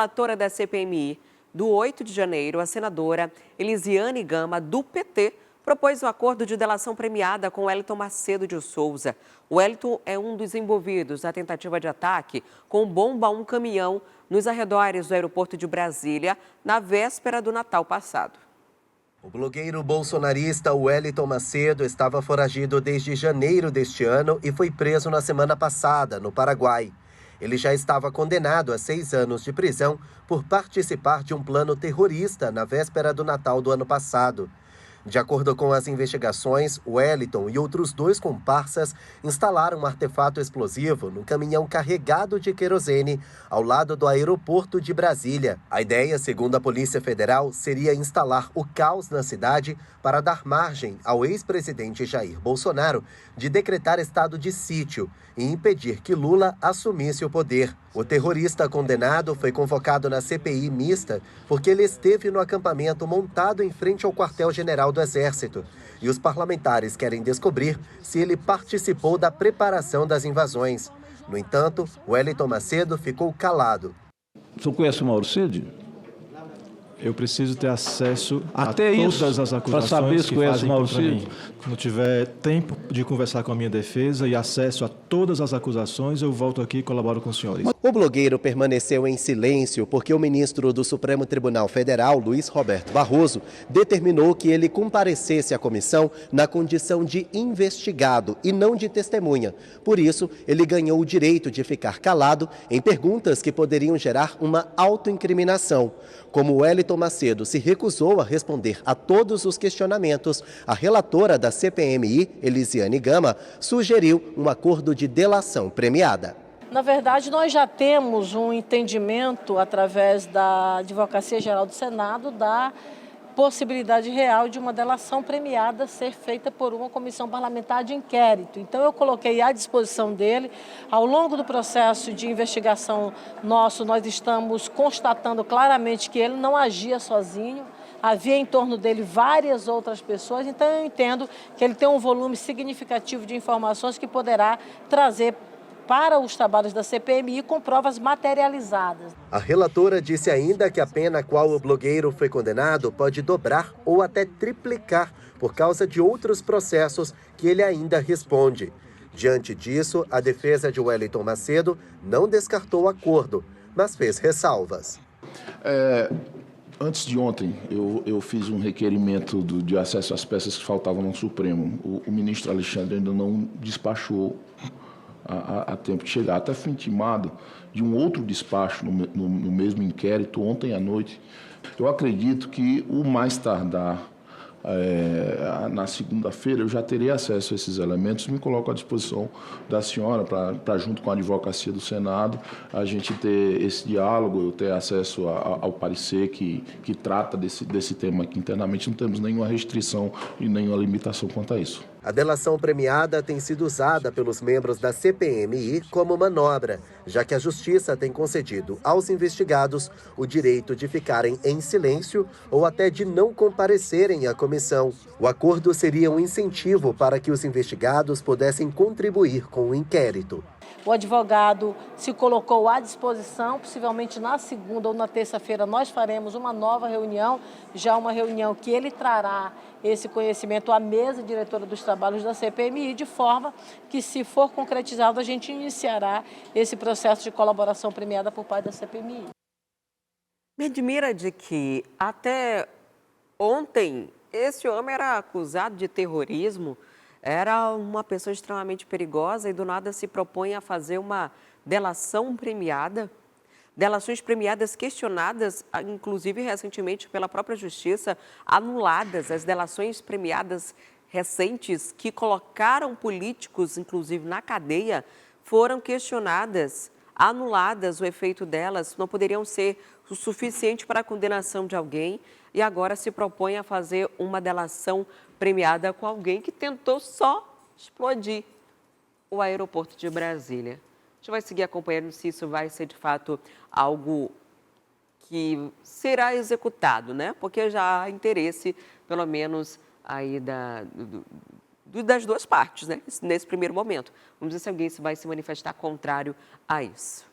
relatora da CPMI do 8 de janeiro, a senadora Elisiane Gama, do PT, propôs um acordo de delação premiada com Wellington Macedo de Souza. O Wellington é um dos envolvidos na tentativa de ataque com bomba a um caminhão nos arredores do aeroporto de Brasília, na véspera do Natal passado. O blogueiro bolsonarista Wellington Macedo estava foragido desde janeiro deste ano e foi preso na semana passada, no Paraguai. Ele já estava condenado a 6 anos de prisão por participar de um plano terrorista na véspera do Natal do ano passado. De acordo com as investigações, Wellington e outros 2 comparsas instalaram um artefato explosivo no caminhão carregado de querosene ao lado do aeroporto de Brasília. A ideia, segundo a Polícia Federal, seria instalar o caos na cidade para dar margem ao ex-presidente Jair Bolsonaro de decretar estado de sítio e impedir que Lula assumisse o poder. O terrorista condenado foi convocado na CPI mista porque ele esteve no acampamento montado em frente ao quartel-general do Exército. E os parlamentares querem descobrir se ele participou da preparação das invasões. No entanto, Wellington Macedo ficou calado. O senhor conhece o Mauro Cid? Eu preciso ter acesso até a isso, todas as acusações para saber se que conhece fazem o Mauro contra Cid. mim. Quando tiver tempo de conversar com a minha defesa e acesso a todas as acusações, eu volto aqui e colaboro com os senhores. O blogueiro permaneceu em silêncio porque o ministro do Supremo Tribunal Federal, Luiz Roberto Barroso, determinou que ele comparecesse à comissão na condição de investigado e não de testemunha. Por isso, ele ganhou o direito de ficar calado em perguntas que poderiam gerar uma autoincriminação. Como Wellington Macedo se recusou a responder a todos os questionamentos, a relatora da CPMI, Elisiane Gama, sugeriu um acordo de delação premiada. Na verdade, nós já temos um entendimento, através da Advocacia Geral do Senado, da possibilidade real de uma delação premiada ser feita por uma comissão parlamentar de inquérito. Então, eu coloquei à disposição dele. Ao longo do processo de investigação nosso, nós estamos constatando claramente que ele não agia sozinho. Havia em torno dele várias outras pessoas, então eu entendo que ele tem um volume significativo de informações que poderá trazer para os trabalhos da CPMI com provas materializadas. A relatora disse ainda que a pena a qual o blogueiro foi condenado pode dobrar ou até triplicar por causa de outros processos que ele ainda responde. Diante disso, a defesa de Wellington Macedo não descartou o acordo, mas fez ressalvas. Antes de ontem, eu fiz um requerimento de acesso às peças que faltavam no Supremo. O ministro Alexandre ainda não despachou a tempo de chegar. Até fui intimado de um outro despacho no mesmo inquérito ontem à noite. Eu acredito que o mais tardar na segunda-feira eu já terei acesso a esses elementos. Me coloco à disposição da senhora para junto com a advocacia do Senado, a gente ter esse diálogo, eu ter acesso ao parecer que trata desse tema aqui internamente. Não temos nenhuma restrição e nenhuma limitação quanto a isso. A delação premiada tem sido usada pelos membros da CPMI como manobra, já que a Justiça tem concedido aos investigados o direito de ficarem em silêncio ou até de não comparecerem à comissão. O acordo seria um incentivo para que os investigados pudessem contribuir com o inquérito. O advogado se colocou à disposição, possivelmente na segunda ou na terça-feira nós faremos uma nova reunião, já uma reunião que ele trará esse conhecimento à mesa diretora dos trabalhos da CPMI, de forma que, se for concretizado, a gente iniciará esse processo de colaboração premiada por parte da CPMI. Me admira de que até ontem esse homem era acusado de terrorismo, era uma pessoa extremamente perigosa e do nada se propõe a fazer uma delação premiada. Delações premiadas questionadas, inclusive recentemente pela própria Justiça, anuladas. As delações premiadas recentes que colocaram políticos, inclusive, na cadeia, foram questionadas, anuladas. O efeito delas não poderiam ser o suficiente para a condenação de alguém e agora se propõe a fazer uma delação premiada com alguém que tentou só explodir o aeroporto de Brasília. A gente vai seguir acompanhando se isso vai ser, de fato, algo que será executado, né? Porque já há interesse, pelo menos, aí das duas partes, né? Nesse primeiro momento. Vamos ver se alguém vai se manifestar contrário a isso.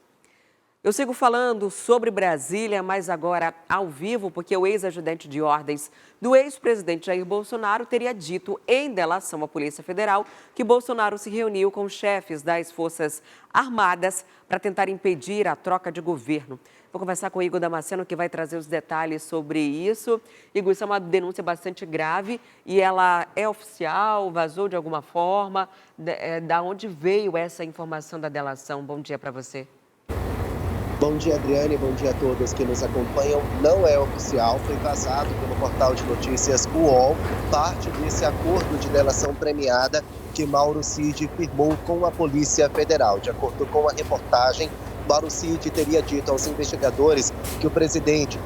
Eu sigo falando sobre Brasília, mas agora ao vivo, porque o ex-ajudante de ordens do ex-presidente Jair Bolsonaro teria dito em delação à Polícia Federal que Bolsonaro se reuniu com chefes das Forças Armadas para tentar impedir a troca de governo. Vou conversar com o Igor Damasceno, que vai trazer os detalhes sobre isso. Igor, isso é uma denúncia bastante grave e ela é oficial, vazou de alguma forma. Da onde veio essa informação da delação? Bom dia para você. Bom dia, Adriane. Bom dia a todos que nos acompanham. Não é oficial, foi vazado pelo portal de notícias UOL, parte desse acordo de delação premiada que Mauro Cid firmou com a Polícia Federal. De acordo com a reportagem, Mauro Cid teria dito aos investigadores que o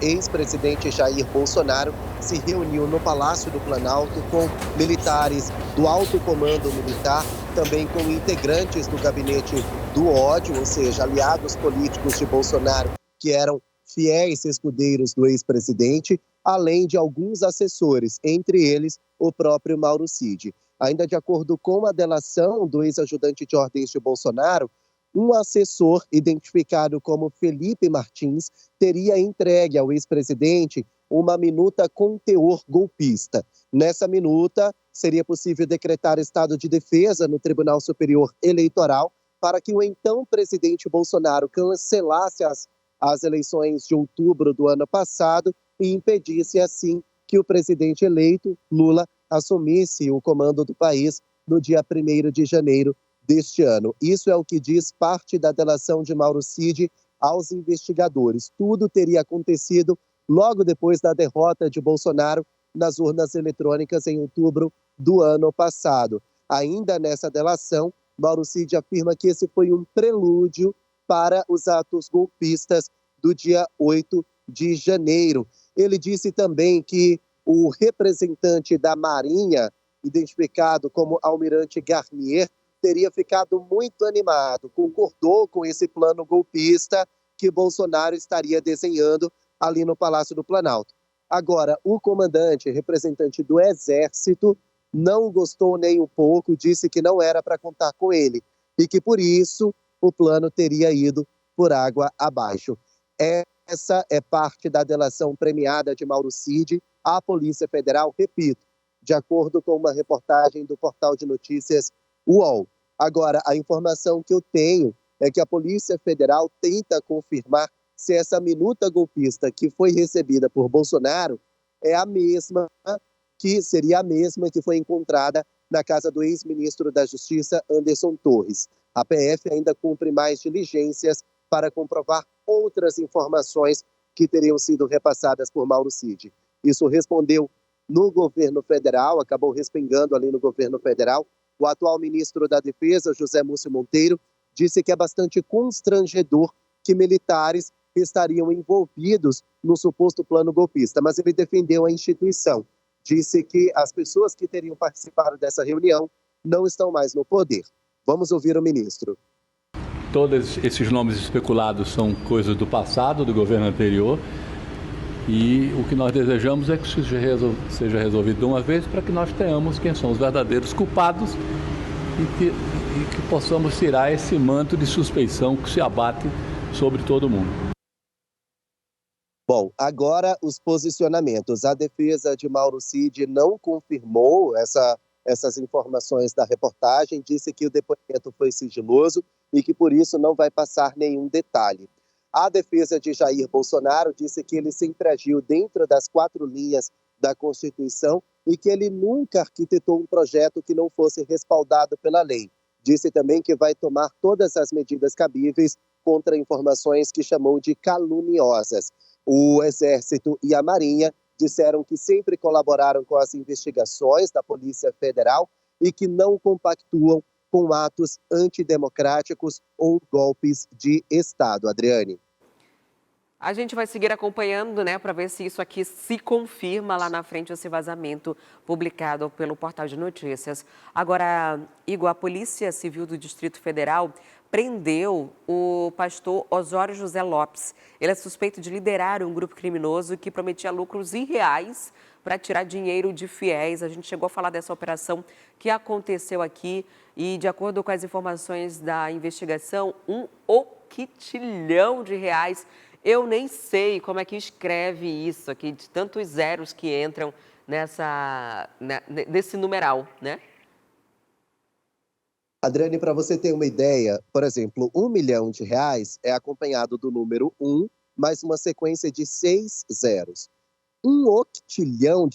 ex-presidente Jair Bolsonaro se reuniu no Palácio do Planalto com militares do alto comando militar, também com integrantes do gabinete do ódio, ou seja, aliados políticos de Bolsonaro, que eram fiéis escudeiros do ex-presidente, além de alguns assessores, entre eles o próprio Mauro Cid. Ainda de acordo com a delação do ex-ajudante de ordens de Bolsonaro, um assessor identificado como Felipe Martins teria entregue ao ex-presidente uma minuta com teor golpista. Nessa minuta, seria possível decretar estado de defesa no Tribunal Superior Eleitoral para que o então presidente Bolsonaro cancelasse as eleições de outubro do ano passado e impedisse, assim, que o presidente eleito, Lula, assumisse o comando do país no dia 1º de janeiro deste ano. Isso é o que diz parte da delação de Mauro Cid aos investigadores. Tudo teria acontecido logo depois da derrota de Bolsonaro nas urnas eletrônicas em outubro do ano passado. Ainda nessa delação, Mauro Cid afirma que esse foi um prelúdio para os atos golpistas do dia 8 de janeiro. Ele disse também que o representante da Marinha, identificado como Almirante Garnier, teria ficado muito animado, concordou com esse plano golpista que Bolsonaro estaria desenhando ali no Palácio do Planalto. Agora, o comandante, representante do Exército, não gostou nem um pouco, disse que não era para contar com ele e que, por isso, o plano teria ido por água abaixo. Essa é parte da delação premiada de Mauro Cid à Polícia Federal, repito, de acordo com uma reportagem do portal de notícias UOL. Agora, a informação que eu tenho é que a Polícia Federal tenta confirmar se essa minuta golpista que foi recebida por Bolsonaro é a mesma que foi encontrada na casa do ex-ministro da Justiça, Anderson Torres. A PF ainda cumpre mais diligências para comprovar outras informações que teriam sido repassadas por Mauro Cid. Isso respondeu no governo federal, acabou respingando ali no governo federal. O atual ministro da Defesa, José Múcio Monteiro, disse que é bastante constrangedor que militares estariam envolvidos no suposto plano golpista, mas ele defendeu a instituição. Disse que as pessoas que teriam participado dessa reunião não estão mais no poder. Vamos ouvir o ministro. Todos esses nomes especulados são coisas do passado, do governo anterior, e o que nós desejamos é que isso seja resolvido de uma vez para que nós tenhamos quem são os verdadeiros culpados e que possamos tirar esse manto de suspeição que se abate sobre todo mundo. Bom, agora os posicionamentos. A defesa de Mauro Cid não confirmou essas informações da reportagem, disse que o depoimento foi sigiloso e que por isso não vai passar nenhum detalhe. A defesa de Jair Bolsonaro disse que ele sempre agiu dentro das 4 linhas da Constituição e que ele nunca arquitetou um projeto que não fosse respaldado pela lei. Disse também que vai tomar todas as medidas cabíveis contra informações que chamou de caluniosas. O Exército e a Marinha disseram que sempre colaboraram com as investigações da Polícia Federal e que não compactuam com atos antidemocráticos ou golpes de Estado. Adriane. A gente vai seguir acompanhando, né, para ver se isso aqui se confirma lá na frente, esse vazamento publicado pelo portal de notícias. Agora, Igor, a Polícia Civil do Distrito Federal prendeu o pastor Osório José Lopes. Ele é suspeito de liderar um grupo criminoso que prometia lucros irreais para tirar dinheiro de fiéis. A gente chegou a falar dessa operação que aconteceu aqui e, de acordo com as informações da investigação, R$ 1 octilhão. Eu nem sei como é que escreve isso aqui, de tantos zeros que entram nesse numeral, né? Adriane, para você ter uma ideia, por exemplo, R$ 1 milhão é acompanhado do número 1, mais uma sequência de 6 zeros. R$ 1 octilhão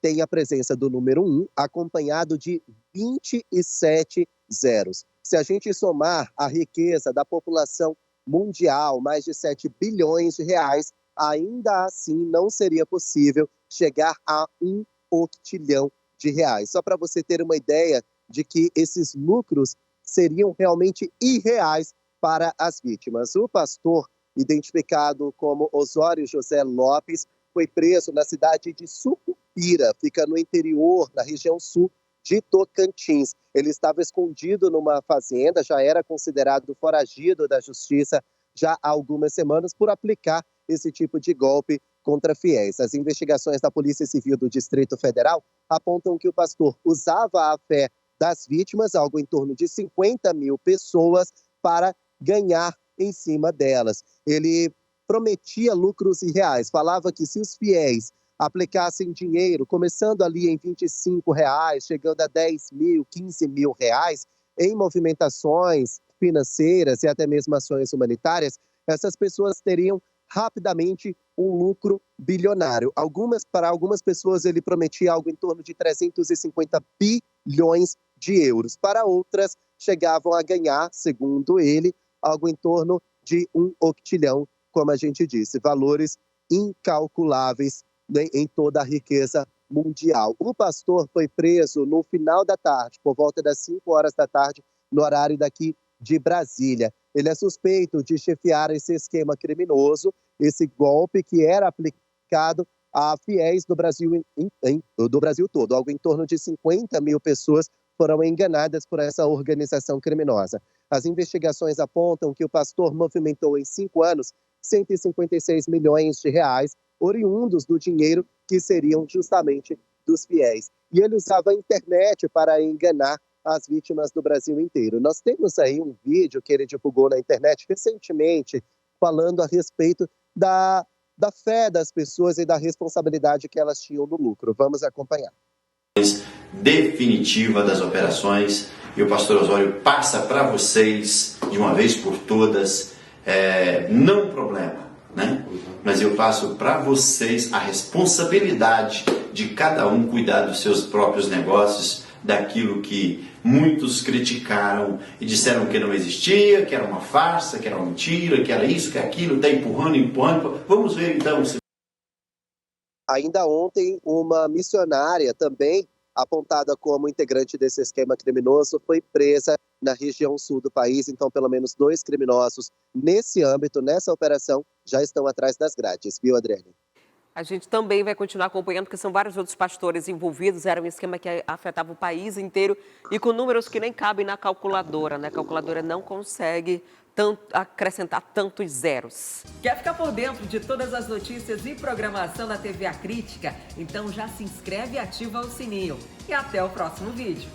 tem a presença do número 1, acompanhado de 27 zeros. Se a gente somar a riqueza da população mundial, mais de 7 bilhões de reais, ainda assim não seria possível chegar a R$ 1 octilhão. Só para você ter uma ideia de que esses lucros seriam realmente irreais para as vítimas. O pastor, identificado como Osório José Lopes, foi preso na cidade de Sucupira, fica no interior, na região sul de Tocantins. Ele estava escondido numa fazenda, já era considerado foragido da justiça já há algumas semanas por aplicar esse tipo de golpe contra fiéis. As investigações da Polícia Civil do Distrito Federal apontam que o pastor usava a fé das vítimas, algo em torno de 50 mil pessoas, para ganhar em cima delas. Ele prometia lucros irreais, falava que se os fiéis aplicassem dinheiro, começando ali em R$ 25, chegando a 10 mil, 15 mil reais, em movimentações financeiras e até mesmo ações humanitárias, essas pessoas teriam rapidamente um lucro bilionário. Para algumas pessoas ele prometia algo em torno de 350 bilhões de euros. Para outras, chegavam a ganhar, segundo ele, algo em torno de R$ 1 octilhão, como a gente disse, valores incalculáveis, né, em toda a riqueza mundial. O pastor foi preso no final da tarde, por volta das 5 horas da tarde, no horário daqui de Brasília. Ele é suspeito de chefiar esse esquema criminoso, esse golpe que era aplicado a fiéis do Brasil, do Brasil todo. Algo em torno de 50 mil pessoas foram enganadas por essa organização criminosa. As investigações apontam que o pastor movimentou em 5 anos 156 milhões de reais, oriundos do dinheiro que seriam justamente dos fiéis. E ele usava a internet para enganar as vítimas do Brasil inteiro. Nós temos aí um vídeo que ele divulgou na internet recentemente, falando a respeito da fé das pessoas e da responsabilidade que elas tinham no lucro. Vamos acompanhar. Definitiva das operações, e o pastor Osório passa para vocês, de uma vez por todas, não um problema, né? Mas eu passo para vocês a responsabilidade de cada um cuidar dos seus próprios negócios, daquilo que muitos criticaram e disseram que não existia, que era uma farsa, que era uma mentira, que era isso, que aquilo, está empurrando. Vamos ver então. Ainda ontem, uma missionária também apontada como integrante desse esquema criminoso foi presa na região sul do país. Então, pelo menos 2 criminosos nesse âmbito, nessa operação, já estão atrás das grades, viu, Adriane? A gente também vai continuar acompanhando, porque são vários outros pastores envolvidos. Era um esquema que afetava o país inteiro e com números que nem cabem na calculadora, né? A calculadora não consegue acrescentar tantos zeros. Quer ficar por dentro de todas as notícias e programação da TV A Crítica? Então já se inscreve e ativa o sininho. E até o próximo vídeo.